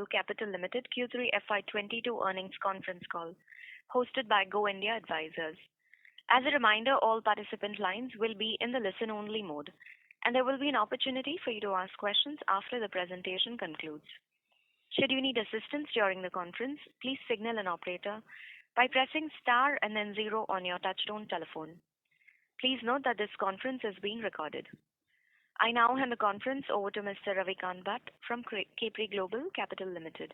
Capital Limited Q3FY22 earnings conference call, hosted by Go India Advisors. As a reminder, all participant lines will be in the listen-only mode, and there will be an opportunity for you to ask questions after the presentation concludes. Should you need assistance during the conference, please signal an operator by pressing star and then 0 on your touchtone telephone. Please note that this conference is being recorded. I now hand the conference over to Mr. Ravikant Bhatt from Capri Capital Limited.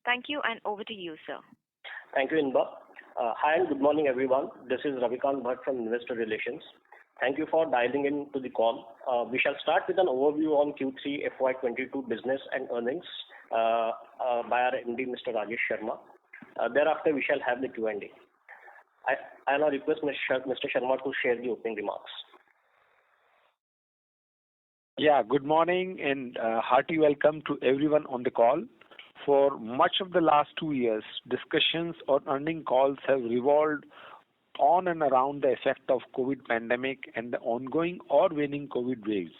Thank you, and over to you, sir. Thank you, Inba. Hi and good morning, everyone. This is Ravikant Bhatt from Investor Relations. Thank you for dialing in to the call. We shall start with an overview on Q3FY22 business and earnings by our MD, Mr. Rajesh Sharma. Thereafter, we shall have the Q&A. I now request Mr. Sharma to share the opening remarks. Yeah, good morning and hearty welcome to everyone on the call. For much of the last 2 years, discussions on earning calls have revolved on and around the effect of COVID pandemic and the ongoing or waning COVID waves.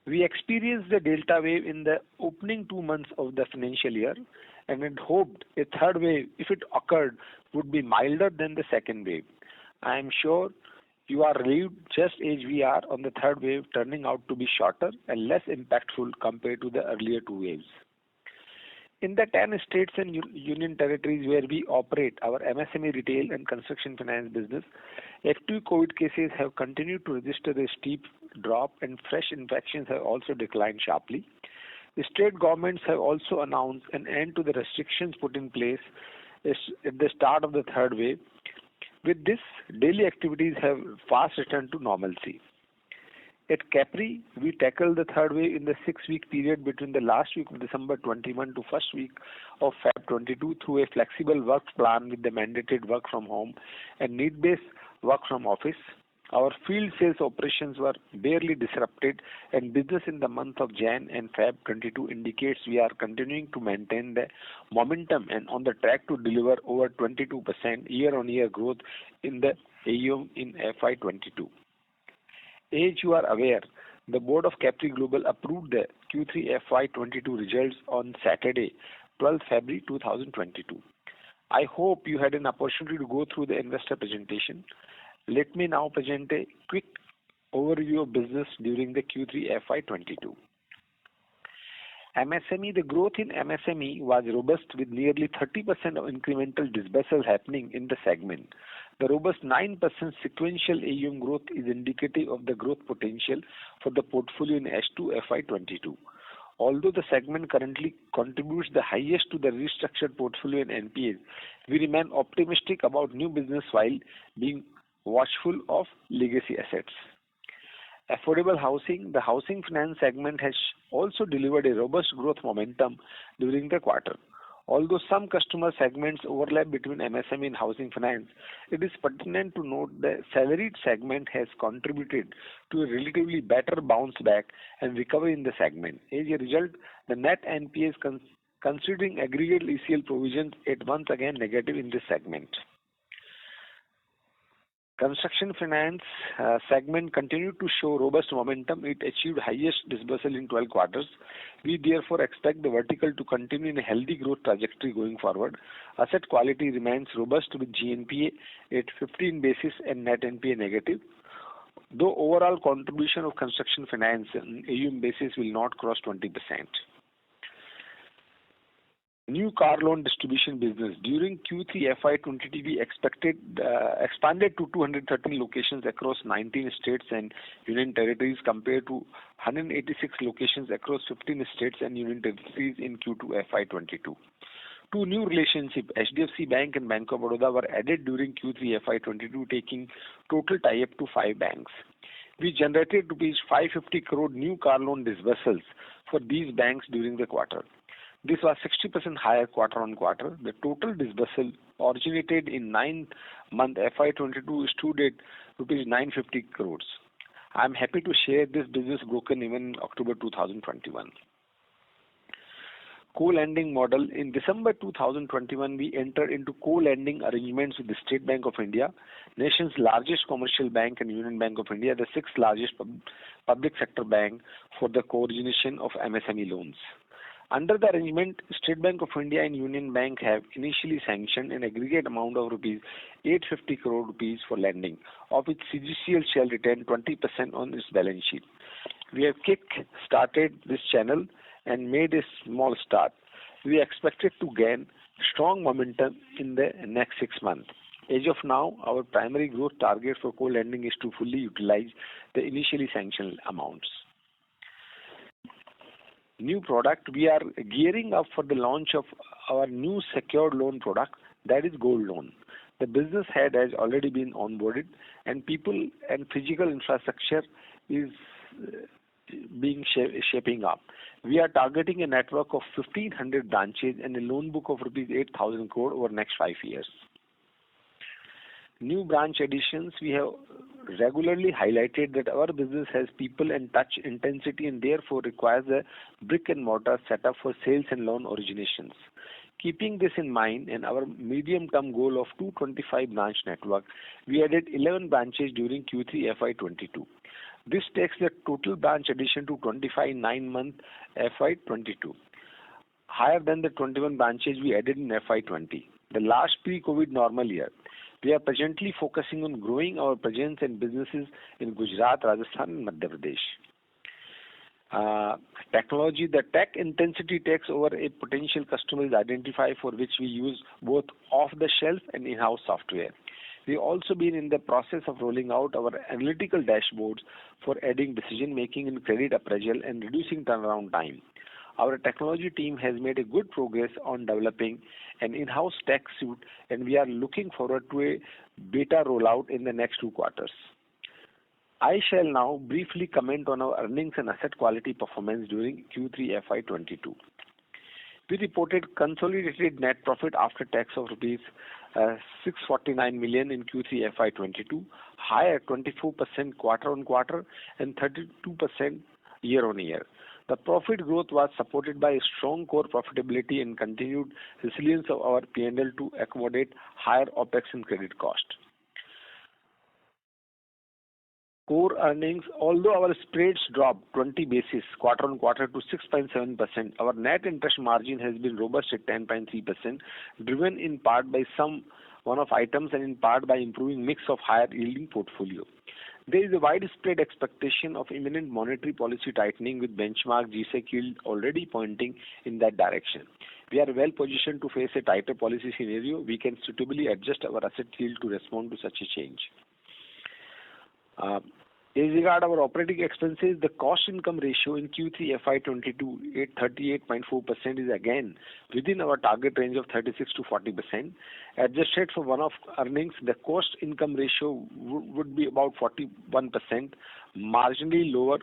We experienced the Delta wave in the opening 2 months of the financial year and had hoped a third wave, if it occurred, would be milder than the second wave. I am sure you are relieved just as we are on the third wave turning out to be shorter and less impactful compared to the earlier 2 waves. In the 10 states and union territories where we operate our MSME retail and construction finance business, active COVID cases have continued to register a steep drop and fresh infections have also declined sharply. The state governments have also announced an end to the restrictions put in place at the start of the third wave. With this, daily activities have fast returned to normalcy. At Capri, we tackled the third wave in the 6-week period between the last week of December 21 to first week of Feb 22 through a flexible work plan with the mandated work from home and need-based work from office. Our field sales operations were barely disrupted, and business in the month of Jan and Feb 22 indicates we are continuing to maintain the momentum and on the track to deliver over 22% year-on-year growth in the AUM in FY22. As you are aware, the board of Capri Global approved the Q3 FY22 results on Saturday, 12 February 2022. I hope you had an opportunity to go through the investor presentation. Let me now present a quick overview of business during the Q3 FY22. MSME, the growth in MSME was robust with nearly 30% of incremental disbursals happening in the segment. The robust 9% sequential AUM growth is indicative of the growth potential for the portfolio in H2 FY22. Although the segment currently contributes the highest to the restructured portfolio in NPAs, we remain optimistic about new business while being watchful of legacy assets. Affordable housing, the housing finance segment has also delivered a robust growth momentum during the quarter. Although some customer segments overlap between MSME and housing finance, it is pertinent to note the salaried segment has contributed to a relatively better bounce back and recovery in the segment. As a result, the net NPAs considering aggregate ECL provisions is once again negative in this segment. Construction finance segment continued to show robust momentum. It achieved highest disbursal in 12 quarters. We therefore expect the vertical to continue in a healthy growth trajectory going forward. Asset quality remains robust with GNPA at 15 basis and net NPA negative. Though overall contribution of construction finance on AUM basis will not cross 20%. New car loan distribution business. During Q3 FY22, we expanded to 213 locations across 19 states and union territories compared to 186 locations across 15 states and union territories in Q2 FY22. 2 new relationships, HDFC Bank and Bank of Baroda, were added during Q3 FY22, taking total tie-up to 5 banks. We generated rupees 550 crore new car loan disbursals for these banks during the quarter. This was 60% higher quarter on quarter. The total disbursal originated in 9-month FY22 stood at rupees 950 crores. I am happy to share this business broken even in October 2021. Co-lending model. In December 2021, we entered into co-lending arrangements with the State Bank of India, nation's largest commercial bank, and Union Bank of India, the 6th largest public sector bank, for the co-origination of MSME loans. Under the arrangement, State Bank of India and Union Bank have initially sanctioned an aggregate amount of rupees 850 crore rupees for lending, of which CGCL shall retain 20% on its balance sheet. We have kick-started this channel and made a small start. We expect it to gain strong momentum in the next 6 months. As of now, our primary growth target for co-lending is to fully utilize the initially sanctioned amounts. New product, we are gearing up for the launch of our new secured loan product, that is gold loan. The business head has already been onboarded and people and physical infrastructure is shaping up. We are targeting a network of 1,500 branches and a loan book of rupees 8,000 crore over the next 5 years. New branch additions, we have regularly highlighted that our business has people and touch intensity and therefore requires a brick and mortar setup for sales and loan originations. Keeping this in mind and our medium-term goal of 225 branch network, we added 11 branches during Q3FY22. This takes the total branch addition to 25 9-month FY22, higher than the 21 branches we added in FY20, the last pre-COVID normal year. We are presently focusing on growing our presence and businesses in Gujarat, Rajasthan and Madhya Pradesh. Technology, the tech intensity takes over a potential customer is identified for which we use both off-the-shelf and in-house software. We have also been in the process of rolling out our analytical dashboards for aiding decision-making in credit appraisal and reducing turnaround time. Our technology team has made a good progress on developing an in-house tech suite and we are looking forward to a beta rollout in the next 2 quarters. I shall now briefly comment on our earnings and asset quality performance during Q3 FY22. We reported consolidated net profit after tax of rupees 649 million in Q3 FY22, higher 24% quarter-on-quarter and 32% year-on-year. The profit growth was supported by a strong core profitability and continued resilience of our P&L to accommodate higher OPEX and credit cost. Core earnings, although our spreads dropped 20 basis quarter-on-quarter to 6.7%, our net interest margin has been robust at 10.3%, driven in part by some one-off items and in part by improving mix of higher yielding portfolio. There is a widespread expectation of imminent monetary policy tightening with benchmark G-Sec yield already pointing in that direction. We are well positioned to face a tighter policy scenario. We can suitably adjust our asset yield to respond to such a change. As regard our operating expenses, the cost-income ratio in Q3 FY22 at 38.4% is again within our target range of 36 to 40%. Adjusted for one-off earnings, the cost-income ratio would be about 41%, marginally lower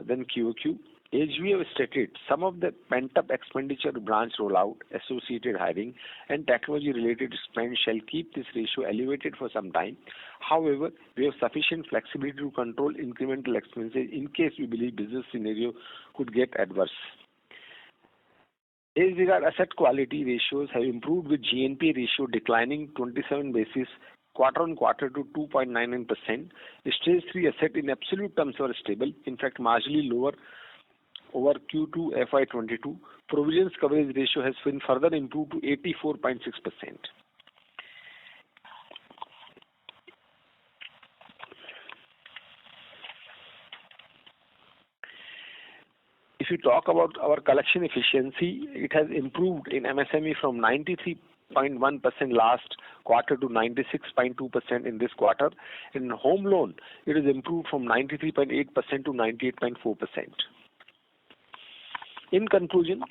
than QOQ. As we have stated, some of the pent-up expenditure branch rollout, associated hiring, and technology-related spend shall keep this ratio elevated for some time. However, we have sufficient flexibility to control incremental expenses in case we believe business scenario could get adverse. As regard asset quality, ratios have improved with GNPA ratio declining 27 basis quarter-on-quarter to 2.99%. Stage 3 asset in absolute terms were stable, in fact marginally lower over Q2 FY22. Provisions coverage ratio has been further improved to 84.6%. If you talk about our collection efficiency, it has improved in MSME from 93.1% last quarter to 96.2% in this quarter. In home loan, it has improved from 93.8% to 98.4%. In conclusion,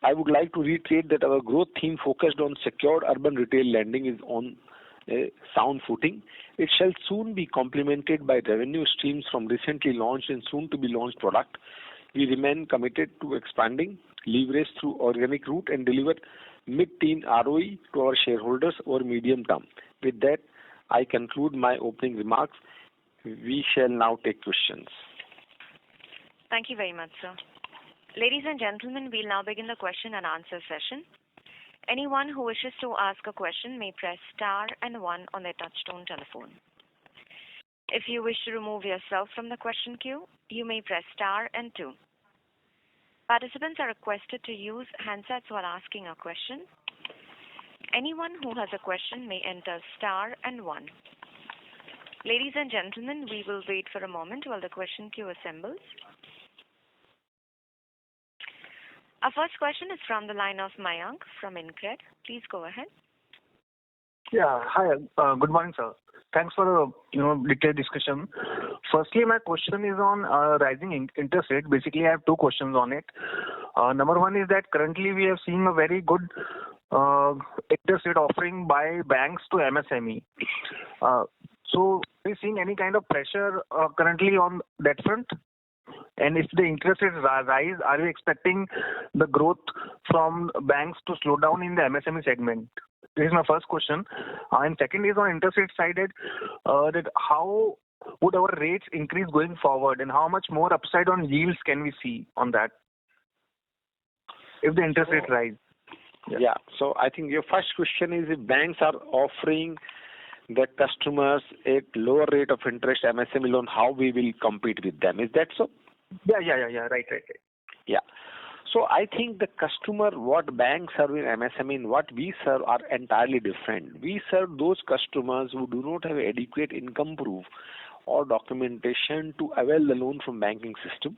I would like to reiterate that our growth theme focused on secured urban retail lending is on a sound footing. It shall soon be complemented by revenue streams from recently launched and soon to be launched product. We remain committed to expanding leverage through organic route and deliver mid-teen ROE to our shareholders over medium term. With that, I conclude my opening remarks. We shall now take questions. Thank you very much, sir. Ladies and gentlemen, we'll now begin the question and answer session. Anyone who wishes to ask a question may press star and 1 on their touchtone telephone. If you wish to remove yourself from the question queue, you may press star and 2. Participants are requested to use handsets while asking a question. Anyone who has a question may enter star and one. Ladies and gentlemen, we will wait for a moment while the question queue assembles. Our first question is from the line of Mayank from InCred. Please go ahead. Yeah. Hi. Good morning, sir. Thanks for the detailed discussion. Firstly, my question is on rising interest rate. Basically, I have two questions on it. Number one is that currently we have seen a very good interest rate offering by banks to MSME. So, are you seeing any kind of pressure currently on that front? And if the interest rates rise, are you expecting the growth from banks to slow down in the MSME segment? This is my first question. And second is on interest rate side, that how would our rates increase going forward, and how much more upside on yields can we see on that if the interest rate rise? Yeah. So I think your first question is if banks are offering the customers a lower rate of interest MSME loan, how we will compete with them. Is that so? Yeah. Right. Yeah. So I think the customer, what banks serve in MSME and what we serve are entirely different. We serve those customers who do not have adequate income proof or documentation to avail the loan from banking system.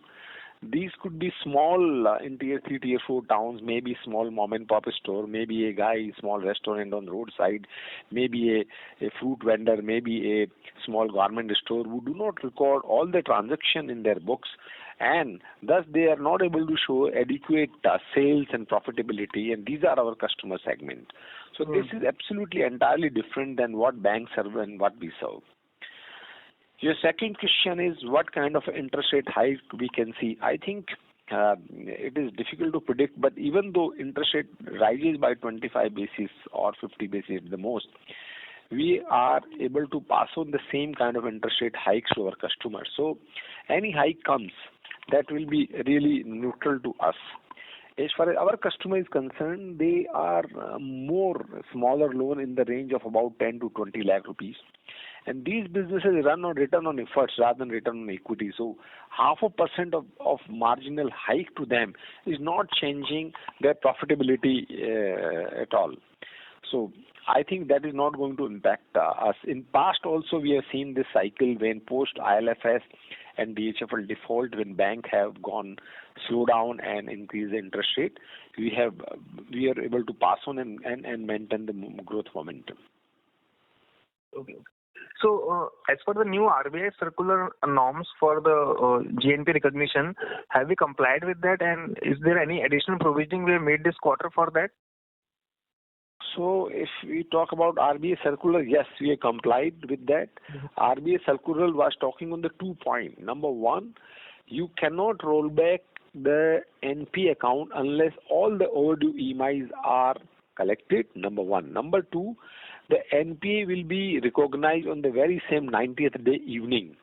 These could be small in tier 3, tier 4 towns, maybe small mom and pop store, maybe a guy, small restaurant on the roadside, maybe a fruit vendor, maybe a small garment store who do not record all the transaction in their books, and thus they are not able to show adequate sales and profitability, and these are our customer segment. So this is absolutely entirely different than what banks serve and what we serve. Your second question is what kind of interest rate hike we can see. I think it is difficult to predict, but even though interest rate rises by 25 basis or 50 basis the most, we are able to pass on the same kind of interest rate hikes to our customers. So any hike comes, that will be really neutral to us. As far as our customer is concerned, they are more smaller loan in the range of about 10 to 20 lakh rupees. And these businesses run on return on efforts rather than return on equity. So 0.5% of marginal hike to them is not changing their profitability at all. So I think that is not going to impact us. In past also we have seen this cycle when post ILFS and DHFL default, when bank have gone slow down and increase the interest rate, we are able to pass on and maintain the growth momentum. Okay. So, as for the new RBI circular norms for the GNP recognition, have we complied with that, and is there any additional provisioning we have made this quarter for that? So, if we talk about RBI circular, yes, we have complied with that. RBI circular was talking on the 2 points. Number one, you cannot roll back the NP account unless all the overdue EMIs are collected. Number one. Number two, the NPA will be recognized on the very same 90th day evening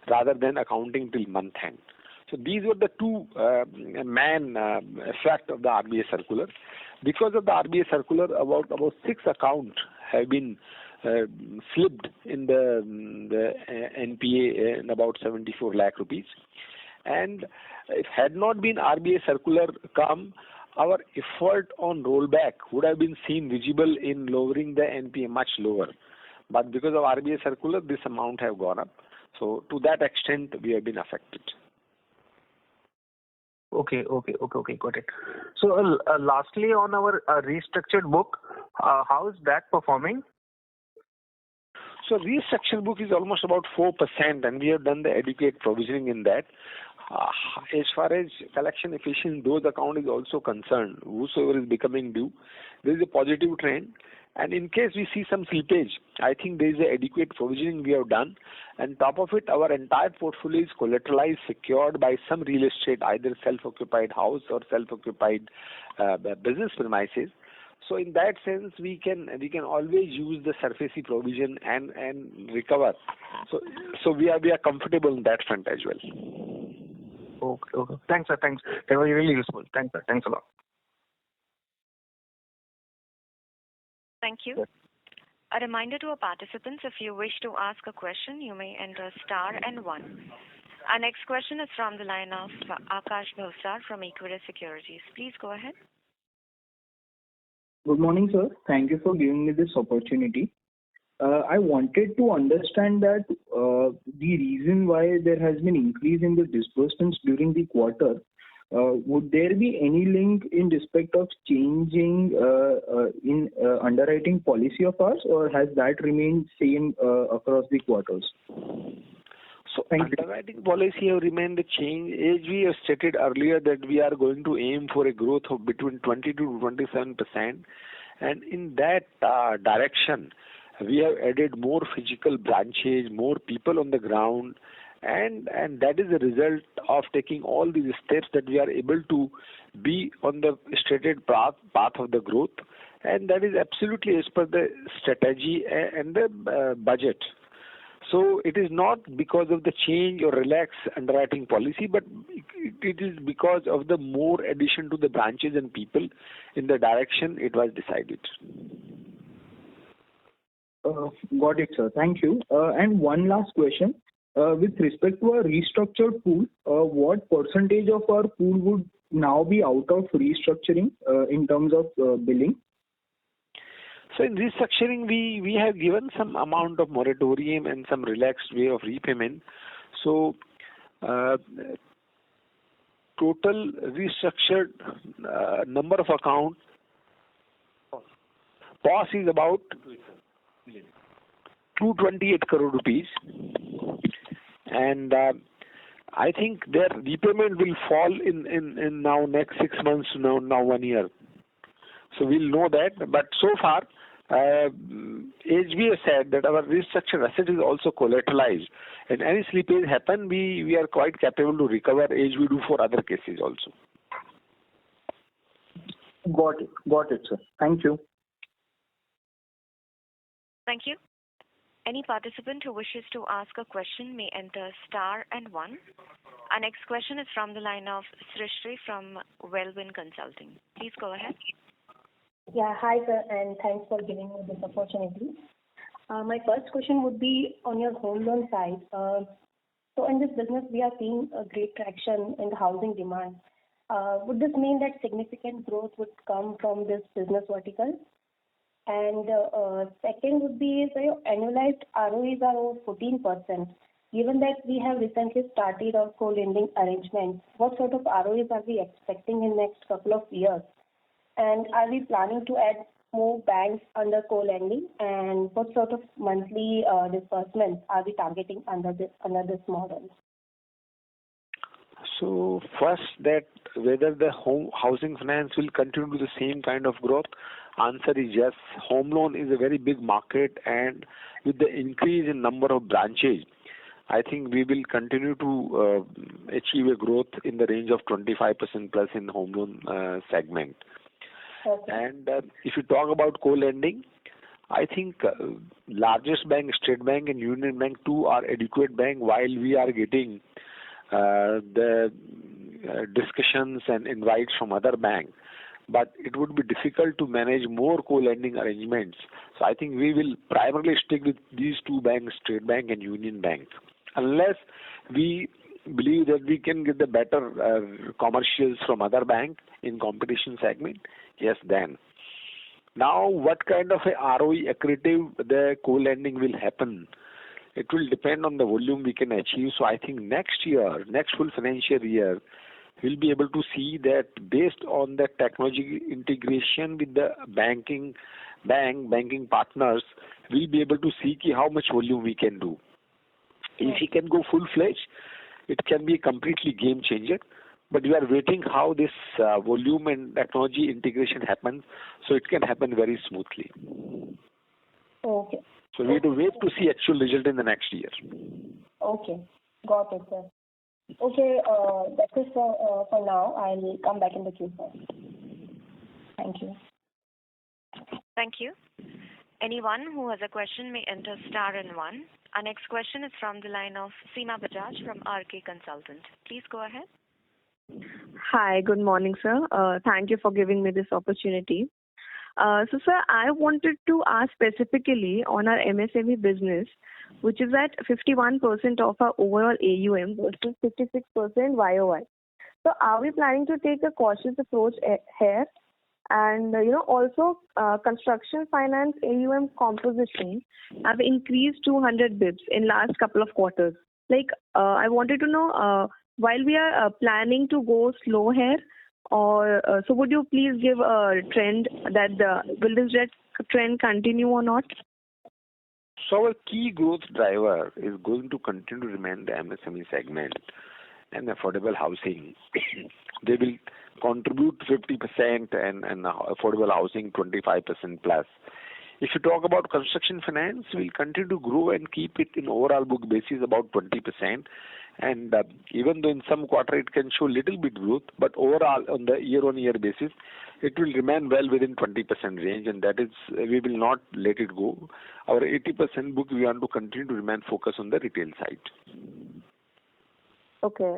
rather than accounting till month end. So these were the two main effect of the RBI circular. Because of the RBI circular, about 6 accounts have been slipped in the NPA in about 74 lakh rupees. And if had not been RBI circular come, our effort on rollback would have been seen visible in lowering the NPA much lower. But because of RBI circular, this amount have gone up. So to that extent, we have been affected. Okay, got it. So lastly, on our restructured book, how is that performing? So restructured book is almost about 4%, and we have done the adequate provisioning in that. As far as collection efficiency, those account is also concerned. Whosoever is becoming due, there is a positive trend. And in case we see some slippage, I think there is a adequate provisioning we have done. And top of it, our entire portfolio is collateralized, secured by some real estate, either self-occupied house or self-occupied business premises. So in that sense, we can always use the SARFAESI provision and recover. So we are comfortable in that front as well. Okay. Thanks, sir. Thanks. That was really useful. Thanks, sir. Thanks a lot. Thank you. A reminder to our participants, if you wish to ask a question, you may enter star and one. Our next question is from the line of Akash Bhavsar from Equirus Securities. Please go ahead. Good morning, sir. Thank you for giving me this opportunity. I wanted to understand that the reason why there has been increase in the disbursements during the quarter. Would there be any link in respect of changing in underwriting policy of ours, or has that remained same across the quarters? So underwriting policy have remained the change. As we have stated earlier that we are going to aim for a growth of between 20 to 27%, and in that direction, we have added more physical branches, more people on the ground, and that is the result of taking all these steps that we are able to be on the stated path of the growth, and that is absolutely as per the strategy and the budget. So it is not because of the change or relaxed underwriting policy, but it is because of the more addition to the branches and people in the direction it was decided. Got it, sir. Thank you. And one last question. With respect to our restructured pool, what percentage of our pool would now be out of restructuring in terms of billing? So in restructuring, we have given some amount of moratorium and some relaxed way of repayment. So total restructured number of account POS is about 228 crore rupees, and I think their repayment will fall in now next 6 months to now 1 year. So we'll know that. But so far, as we have said that our restructured asset is also collateralized, and any slippage happen, we are quite capable to recover as we do for other cases also. Got it, sir. Thank you. Thank you. Any participant who wishes to ask a question may enter star and one. Our next question is from the line of Srishti from Wellwin Consulting. Please go ahead. Yeah, hi sir, and thanks for giving me this opportunity. My first question would be on your home loan side. So in this business, we are seeing a great traction in the housing demand. Would this mean that significant growth would come from this business vertical? And second would be, so your annualized ROEs are over 14%. Given that we have recently started our co-lending arrangements, what sort of ROEs are we expecting in next couple of years? And are we planning to add more banks under co-lending? And what sort of monthly disbursements are we targeting under this model? So first, that whether the housing finance will continue to the same kind of growth, answer is yes. Home loan is a very big market, and with the increase in number of branches, I think we will continue to achieve a growth in the range of 25% plus in home loan segment. Okay. And if you talk about co-lending, I think largest bank, State Bank and Union Bank too are adequate bank, while we are getting the discussions and invites from other banks. But it would be difficult to manage more co-lending arrangements. So I think we will primarily stick with these two banks, State Bank and Union Bank, unless we believe that we can get the better commercials from other bank in competition segment. Yes, then. Now, what kind of a ROE accretive the co-lending will happen? It will depend on the volume we can achieve. So I think next full financial year, we'll be able to see that based on the technology integration with the banking partners, we'll be able to see how much volume we can do. If we can go full-fledged, it can be a completely game changer. But we are waiting how this volume and technology integration happens, so it can happen very smoothly. Okay. So we have to wait to see actual result in the next year. Okay. Got it, sir. Okay, that's it for now. I'll come back in the queue, sir. Thank you. Thank you. Anyone who has a question may enter star and one. Our next question is from the line of Seema Bajaj from RK Consultant. Please go ahead. Hi, good morning, sir. Thank you for giving me this opportunity. So, sir, I wanted to ask specifically on our MSME business, which is at 51% of our overall AUM versus 56% YOY. So, are we planning to take a cautious approach here? And also construction finance AUM composition have increased 200 bips in last couple of quarters. Like I wanted to know while we are planning to go slow here, or so would you please give a trend that will this trend continue or not? So our key growth driver is going to continue to remain the MSME segment and affordable housing. They will contribute 50% and affordable housing 25% plus. If you talk about construction finance, we'll continue to grow and keep it in overall book basis about 20%. And even though in some quarter it can show little bit growth, but overall on the year-on-year basis, it will remain well within 20% range, and that is we will not let it go. Our 80% book we want to continue to remain focused on the retail side. Okay,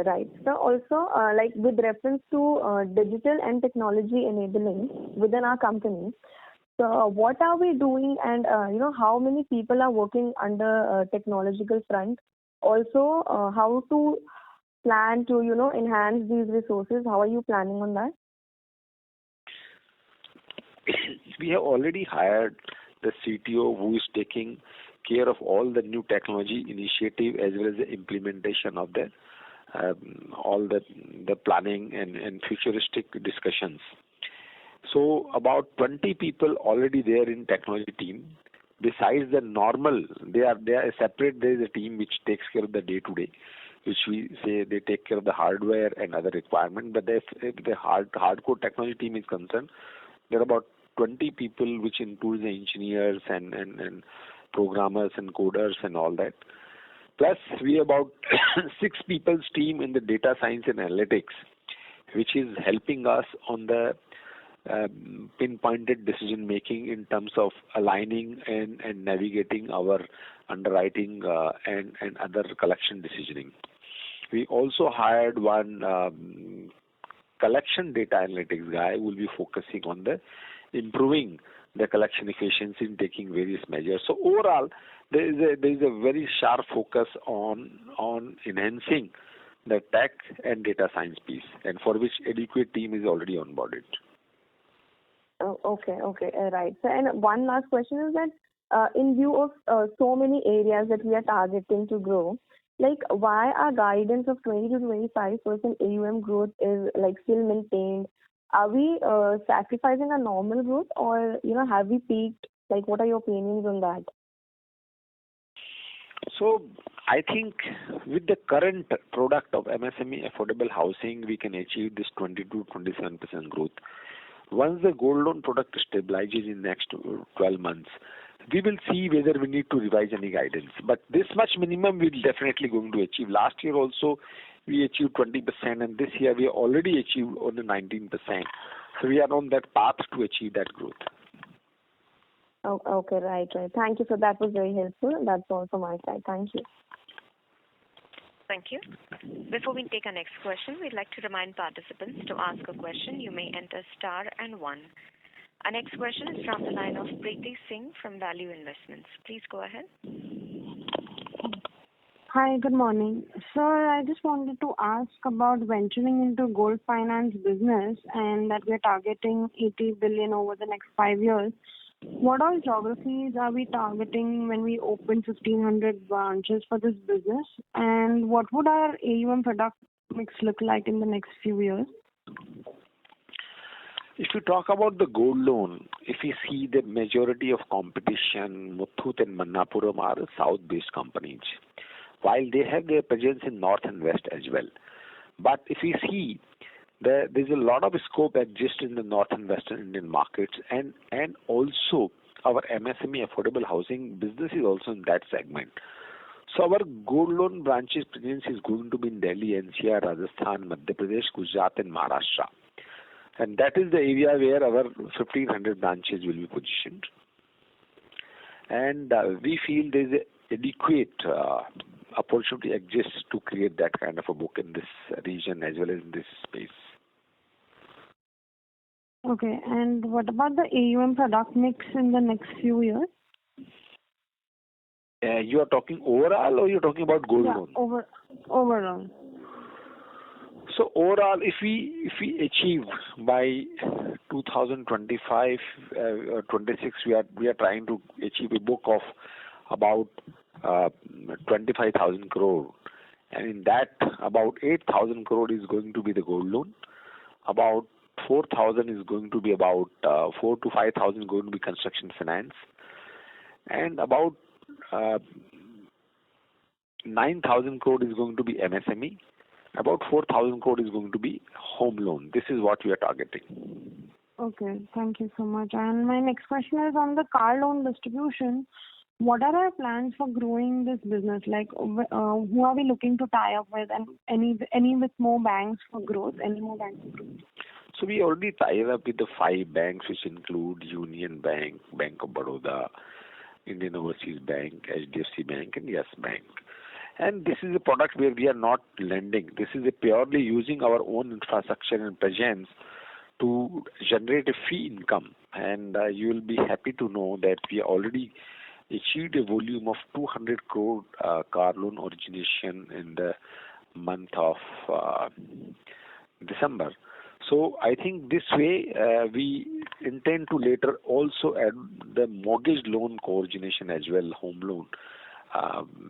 right. So also, like with reference to digital and technology enabling within our company, so what are we doing, and how many people are working under technological front? Also, how to plan to enhance these resources? How are you planning on that? We have already hired the CTO who is taking care of all the new technology initiative as well as the implementation of the all the planning and futuristic discussions. So about 20 people already there in technology team. Besides the normal, they are separate. There is a team which takes care of the day-to-day, which we say they take care of the hardware and other requirement. But if the hardcore technology team is concerned, there are about 20 people, which includes the engineers and programmers and coders and all that. Plus, we have about 6 people's team in the data science and analytics, which is helping us on the pinpointed decision making in terms of aligning and navigating our underwriting and other collection decisioning. We also hired one collection data analytics guy who will be focusing on the improving the collection efficiency in taking various measures. So overall, there is a very sharp focus on enhancing the tech and data science piece, and for which adequate team is already onboarded. Oh, okay, right. So, and one last question is that in view of so many areas that we are targeting to grow, like why our guidance of 20 to 25% AUM growth is like still maintained? Are we sacrificing our normal growth, or have we peaked? Like, what are your opinions on that? So I think with the current product of MSME affordable housing, we can achieve this 20 to 27% growth. Once the gold loan product stabilizes in next 12 months, we will see whether we need to revise any guidance. But this much minimum we're definitely going to achieve. Last year also we achieved 20%, and this year we already achieved on the 19%. So we are on that path to achieve that growth. Oh, okay, right. Thank you. So that was very helpful. That's all from my side. Thank you. Thank you. Before we take our next question, we'd like to remind participants to ask a question. You may enter star and 1. Our next question is from the line of Preeti Singh from Value Investments. Please go ahead. Hi, good morning. Sir, I just wanted to ask about venturing into gold finance business, and that we're targeting 80 billion over the next 5 years. What all geographies are we targeting when we open 1,500 branches for this business? And what would our AUM product mix look like in the next few years? If you talk about the gold loan, if you see the majority of competition, Muthoot and Manappuram are south-based companies, while they have their presence in north and west as well. But if you see, there's a lot of scope exists in the north and western Indian markets, and also our MSME affordable housing business is also in that segment. So our gold loan branches presence is going to be in Delhi, NCR, Rajasthan, Madhya Pradesh, Gujarat and Maharashtra. And that is the area where our 1,500 branches will be positioned. And we feel there's an adequate opportunity exists to create that kind of a book in this region as well as in this space. Okay. And what about the AUM product mix in the next few years? You are talking overall or you're talking about gold Yeah, loan? overall. So overall, if we achieve by 2025 or 26, we are trying to achieve a book of about 25,000 crore, and in that about 8,000 crore is going to be the gold loan, about 4,000 is going to be about 4 to 5,000 going to be construction finance, and about 9,000 crore is going to be MSME. About 4,000 crore is going to be home loan. This is what we are targeting. Okay, thank you so much. And my next question is on the car loan distribution. What are our plans for growing this business? Like, who are we looking to tie up with, and any with more banks for growth? Any more banks for growth? So we already tied up with the 5 banks, which include Union Bank, Bank of Baroda, Indian Overseas Bank, HDFC Bank, and Yes Bank. And this is a product where we are not lending. This is a purely using our own infrastructure and presence to generate a fee income. And you will be happy to know that we already achieved a volume of 200 crore car loan origination in the month of December. So I think this way we intend to later also add the mortgage loan co-origination as well, home loan,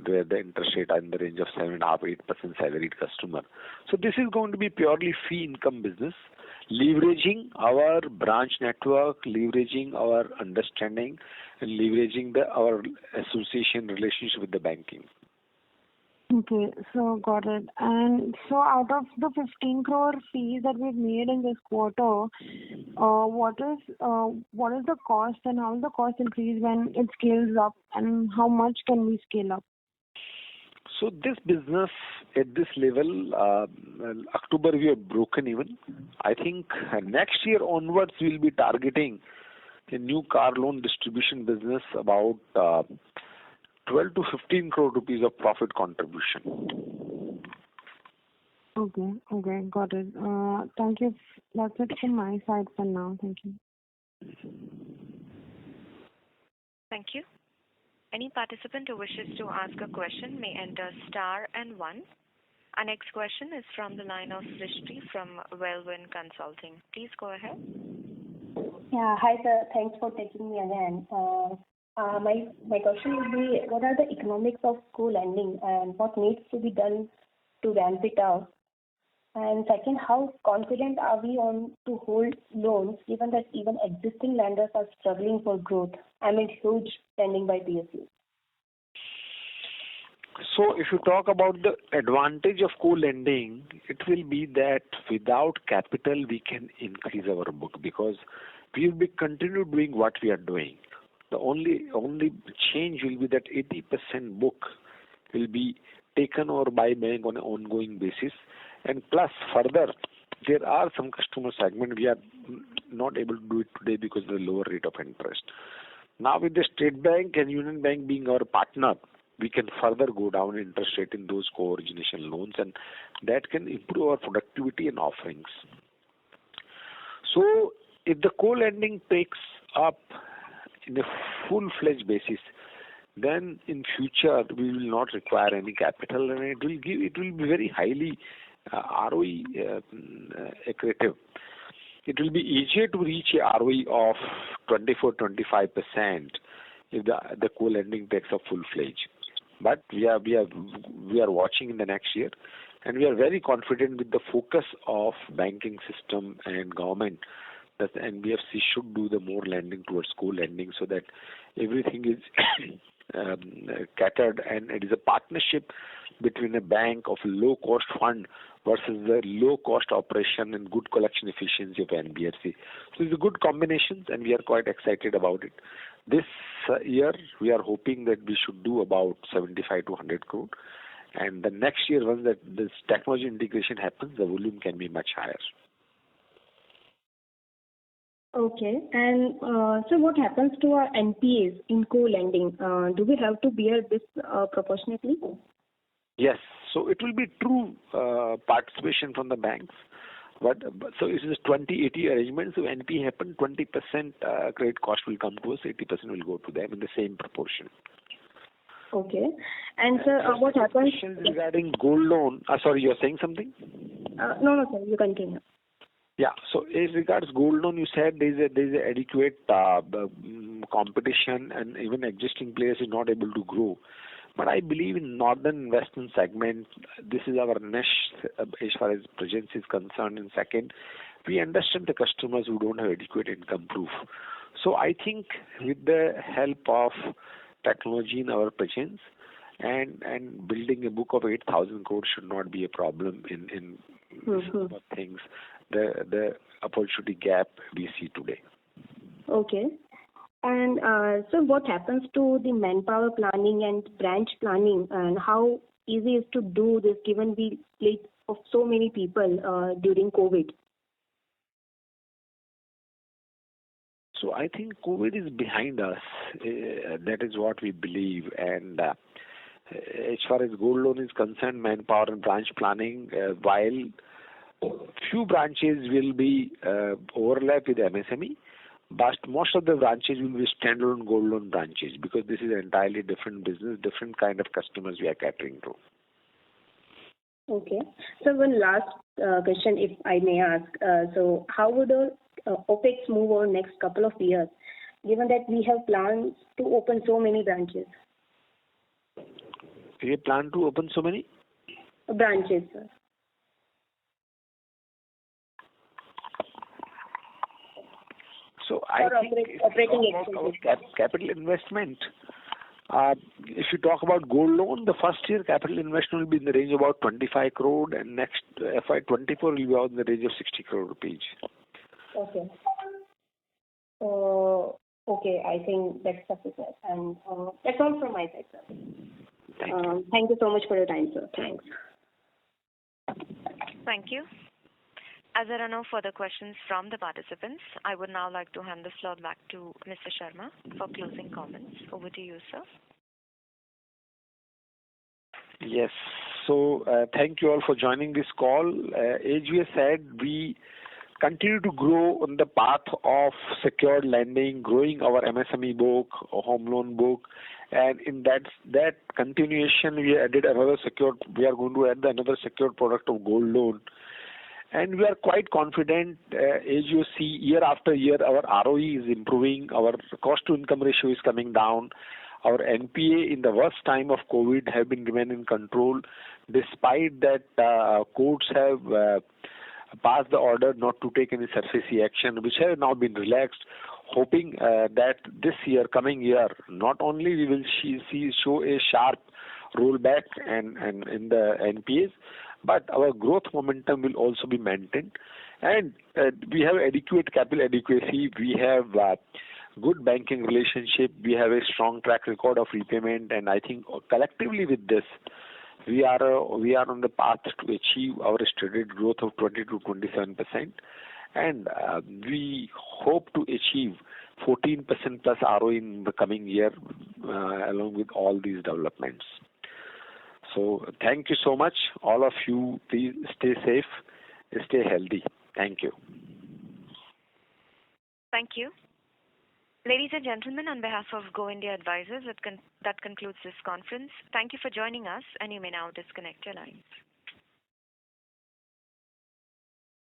where the interest rate are in the range of 7.5-8% salaried customer. So this is going to be purely fee income business, leveraging our branch network, leveraging our understanding, and leveraging our association relationship with the banking. Okay, so got it. And so out of the 15 crore fees that we've made in this quarter, what is the cost, and how will the cost increase when it scales up, and how much can we scale up? So this business at this level, October we have broken even. I think next year onwards we'll be targeting a new car loan distribution business about 12 to 15 crore rupees of profit contribution. Okay, got it. Thank you. That's it from my side for now. Thank you. Thank you. Any participant who wishes to ask a question may enter star and 1. Our next question is from the line of Srishti from Wellwin Consulting. Please go ahead. Yeah, hi sir. Thanks for taking me again. My question would be, what are the economics of co-lending and what needs to be done to ramp it up? And second, how confident are we on to hold loans given that even existing lenders are struggling for growth amid huge lending by PSUs? So if you talk about the advantage of co-lending, it will be that without capital we can increase our book because we will be continue doing what we are doing. The only change will be that 80% book will be taken over by bank on an ongoing basis, and plus further there are some customer segment we are not able to do it today because of the lower rate of interest. Now with the State Bank and Union Bank being our partner, we can further go down interest rate in those co-origination loans, and that can improve our productivity and offerings. So if the co-lending takes up in a full-fledged basis, then in future we will not require any capital, and it will be very highly ROE accretive. It will be easier to reach a ROE of 24-25% if the co-lending takes up full-fledged. But we are watching in the next year, and we are very confident with the focus of banking system and government that the NBFC should do the more lending towards co-lending so that everything is catered, and it is a partnership between a bank of low-cost fund versus the low-cost operation and good collection efficiency of NBFC. So it's a good combination, and we are quite excited about it. This year, we are hoping that we should do about 75 to 100 crore, and the next year, once that this technology integration happens, the volume can be much higher. Okay. And so what happens to our NPAs in co-lending? Do we have to bear this proportionately? Yes. So it will be true participation from the banks. But so it is a 20-80 arrangement. So NP happen, 20% credit cost will come to us, 80% will go to them in the same proportion. Okay. And sir, what happens? Questions regarding gold loan. Sorry, you're saying something? No, sir. You continue. Yeah. So as regards gold loan, you said there's a adequate competition, and even existing players is not able to grow. But I believe in northern investment segment, this is our niche as far as presence is concerned. And second, we understand the customers who don't have adequate income proof. So I think with the help of technology in our presence and building a book of 8,000 crores should not be a problem in some of things. The opportunity gap we see today. Okay. And so what happens to the manpower planning and branch planning, and how easy is to do this given the plate of so many people during COVID? So I think COVID is behind us. That is what we believe. And as far as gold loan is concerned, manpower and branch planning, while few branches will be overlap with MSME, but most of the branches will be standalone gold loan branches because this is an entirely different business, different kind of customers we are catering to. Okay. So one last question, if I may ask. So how would the OPEX move over next couple of years, given that we have plans to open so many branches? We plan to open so many? Branches, sir. So I think operating expenses. Capital investment. If you talk about gold loan, the first year capital investment will be in the range of about 25 crore, and next FY24 will be out in the range of 60 crore rupees. Okay. Okay, I think that's sufficient. And that's all from my side, sir. Thank you so much for your time, sir. Thanks. Thank you. As there are no further questions from the participants, I would now like to hand the floor back to Mr. Sharma for closing comments. Over to you, sir. Yes. So thank you all for joining this call. As we have said, we continue to grow on the path of secured lending, growing our MSME book, home loan book, and in that continuation, we added another secured. We are going to add another secured product of gold loan. And we are quite confident, as you see, year after year, our ROE is improving, our cost-to-income ratio is coming down, our NPA in the worst time of COVID have been remain in control, despite that courts have passed the order not to take any SARFAESI action, which have now been relaxed, hoping that this year, coming year, not only we will show a sharp rollback and in the NPAs, but our growth momentum will also be maintained. And we have adequate capital adequacy. We have good banking relationship. We have a strong track record of repayment. And I think collectively with this, we are on the path to achieve our stated growth of 20 to 27%. And we hope to achieve 14% plus ROE in the coming year along with all these developments. So thank you so much. All of you, please stay safe, stay healthy. Thank you. Thank you. Ladies and gentlemen, on behalf of Go India Advisors, that concludes this conference. Thank you for joining us, and you may now disconnect your lines.